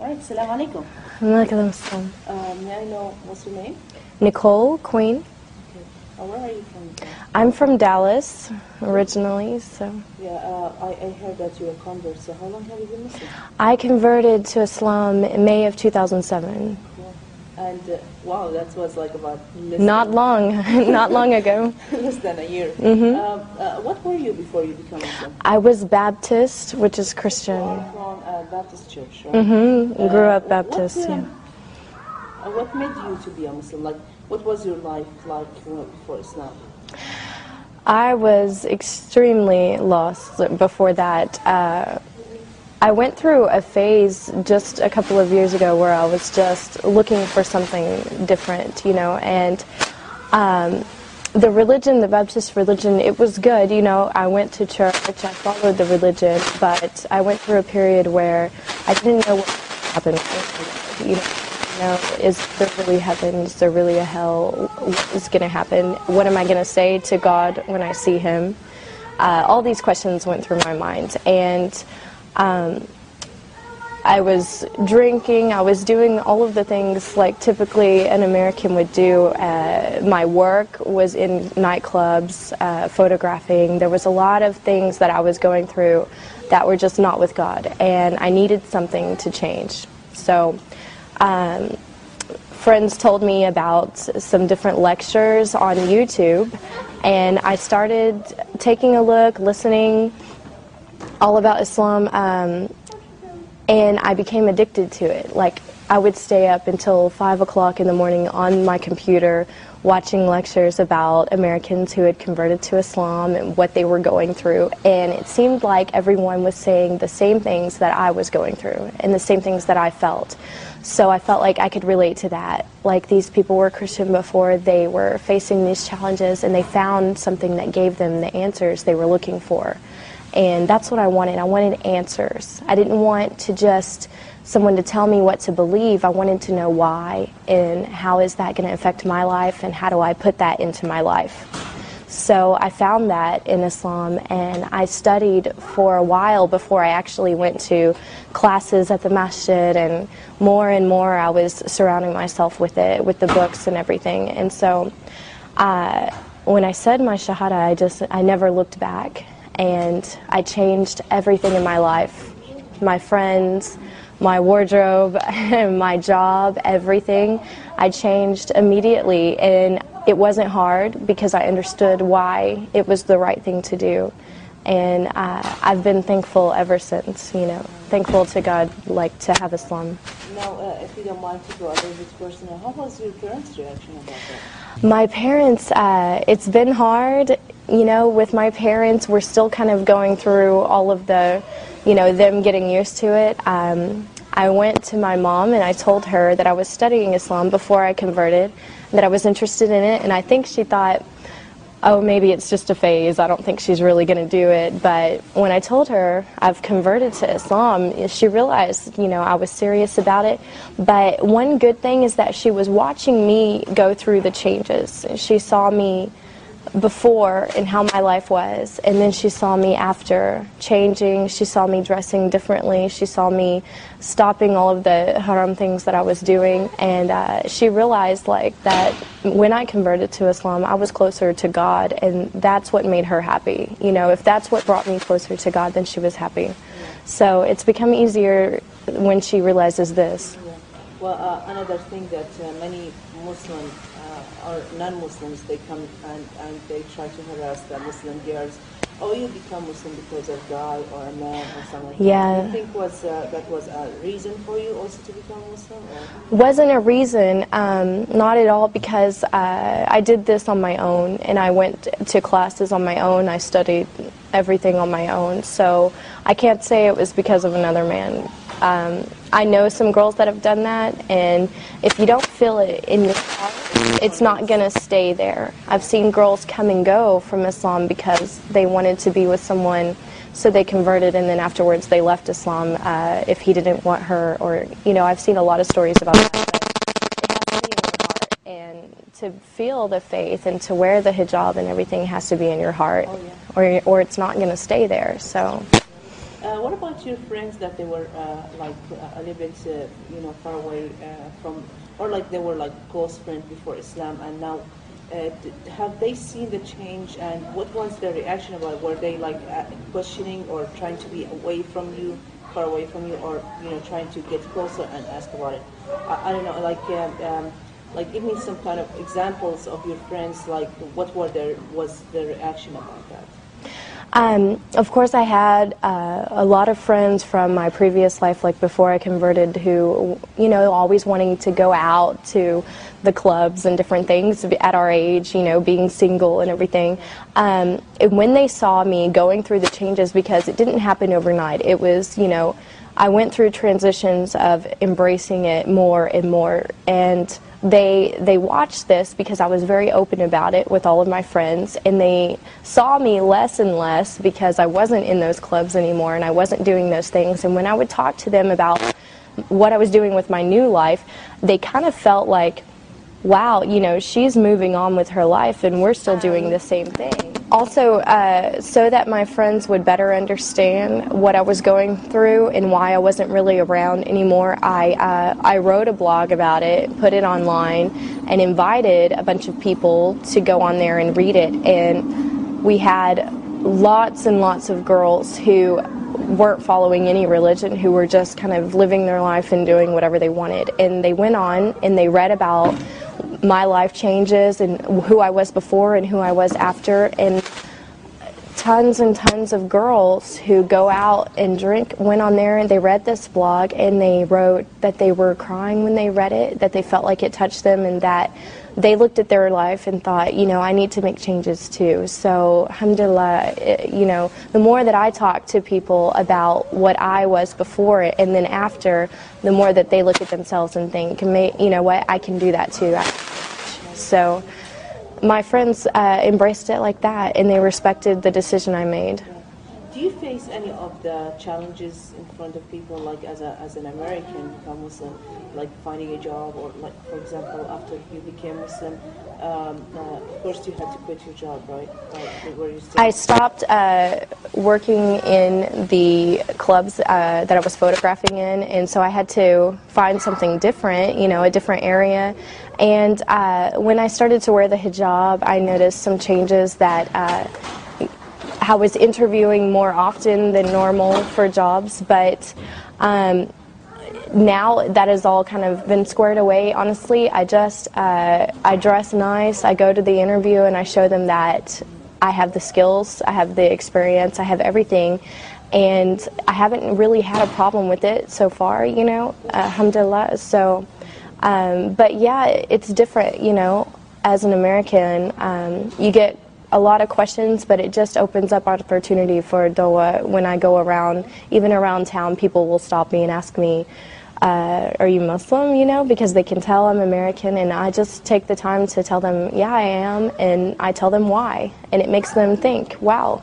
Alright, Assalamu alaikum. Amerikalı Müslüman. May I know what's your name? Nicole, Queen. Okay. Where are you from? I'm from Dallas, originally, so. Yeah, I heard that you're a convert, so how long have you been Muslim? I converted to Islam in May of 2007. Cool. And wow, that was like about Not long, not long ago. less than a year. What were you before you became Muslim? I was Baptist, which is Christian. From a Baptist church, right? Grew up Baptist, yeah. What made you to be a Muslim? Like, what was your life like before Islam? I was extremely lost before that. I went through a phase just a couple of years ago where I was just looking for something different, you know, and the religion, the Baptist religion, it was good, you know. I went to church, I followed the religion, but I went through a period where I didn't know what happened. You know, is there really heaven? Is there really a hell? What is going to happen? What am I going to say to God when I see Him? All these questions went through my mind, and I was drinking, I was doing all of the things like typically an American would do. My work was in nightclubs, photographing. There was a lot of things that I was going through that were just not with God, and I needed something to change. So friends told me about some different lectures on YouTube, and I started taking a look, listening all about Islam, and I became addicted to it. Like, I would stay up until 5 o'clock in the morning on my computer watching lectures about Americans who had converted to Islam and what they were going through, and it seemed like everyone was saying the same things that I was going through and the same things that I felt. So I felt like I could relate to that. Like, these people were Christian before, they were facing these challenges, and they found something that gave them the answers they were looking for. And that's what I wanted. I wanted answers. I didn't want to just someone to tell me what to believe. I wanted to know why, and how is that going to affect my life, and how do I put that into my life. So I found that in Islam, and I studied for a while before I actually went to classes at the masjid, and more I was surrounding myself with it, with the books and everything. And so when I said my shahada, I never looked back. And I changed everything in my life, my friends, my wardrobe, my job, everything. I changed immediately, and it wasn't hard because I understood why it was the right thing to do. And I've been thankful ever since, you know, thankful to God, like, to have Islam. Now, if you don't mind to go a little bit personal, how was your parents' reaction about that? My parents, it's been hard. You know, with my parents, we're still kind of going through all of the, you know, them getting used to it. I went to my mom and I told her that I was studying Islam before I converted, that I was interested in it, and I think she thought, oh, maybe it's just a phase, I don't think she's really going to do it. But when I told her I've converted to Islam, she realized, you know, I was serious about it. But one good thing is that she was watching me go through the changes. She saw me before and how my life was, and then she saw me after changing. She saw me dressing differently. She saw me stopping all of the haram things that I was doing, and she realized, like, that when I converted to Islam, I was closer to God, and that's what made her happy. You know, if that's what brought me closer to God, then she was happy. So it's become easier when she realizes this. Yeah. Well, another thing that many Muslim or non-Muslims, they come and they try to harass the Muslim girls. Oh, you become Muslim because of a guy or a man or something. Yeah. Do you think that was a reason for you also to become Muslim? Or? Wasn't a reason, not at all, because I did this on my own, and I went to classes on my own. I studied everything on my own, so I can't say it was because of another man. I know some girls that have done that, and if you don't feel it in your heart, it's not going to stay there. I've seen girls come and go from Islam because they wanted to be with someone, so they converted, and then afterwards they left Islam if he didn't want her, or, you know, I've seen a lot of stories about that. But it has to be in your heart, and to feel the faith and to wear the hijab and everything has to be in your heart, or it's not going to stay there. So What about your friends that they were like a little bit, far away from, or like they were like close friends before Islam, and now have they seen the change? And what was their reaction about it? Were they like questioning or trying to be away from you, far away from you, or trying to get closer and ask about it? I don't know, like give me some kind of examples of your friends. Like what was their reaction about that? Of course, I had a lot of friends from my previous life, like before I converted, who, always wanting to go out to the clubs and different things at our age, being single and everything. And when they saw me going through the changes, because it didn't happen overnight, it was, I went through transitions of embracing it more and more, and they watched this because I was very open about it with all of my friends, and they saw me less and less because I wasn't in those clubs anymore and I wasn't doing those things. And when I would talk to them about what I was doing with my new life, they kind of felt like, wow, she's moving on with her life and we're still doing the same thing. Also, so that my friends would better understand what I was going through and why I wasn't really around anymore, I wrote a blog about it, put it online, and invited a bunch of people to go on there and read it. And we had lots and lots of girls who weren't following any religion, who were just kind of living their life and doing whatever they wanted. And they went on and they read about my life changes and who I was before and who I was after, and tons and tons of girls who go out and drink went on there and they read this blog and they wrote that they were crying when they read it, that they felt like it touched them, and that they looked at their life and thought, I need to make changes too. So alhamdulillah, the more that I talk to people about what I was before it and then after, the more that they look at themselves and think, what, I can do that too. So my friends embraced it like that, and they respected the decision I made. Do you face any of the challenges in front of people, like as an American become Muslim, like finding a job, or like, for example, after you became Muslim, of course you had to quit your job, right? I stopped working in the clubs that I was photographing in, and so I had to find something different, a different area. And when I started to wear the hijab, I noticed some changes that I was interviewing more often than normal for jobs, but now that has all kind of been squared away. Honestly, I dress nice, I go to the interview and I show them that I have the skills, I have the experience, I have everything, and I haven't really had a problem with it so far, alhamdulillah. So, but yeah, it's different, as an American, you get a lot of questions, but it just opens up opportunity for dawah. When I go around, even around town, people will stop me and ask me, are you Muslim, because they can tell I'm American, and I just take the time to tell them, yeah, I am, and I tell them why, and it makes them think, wow.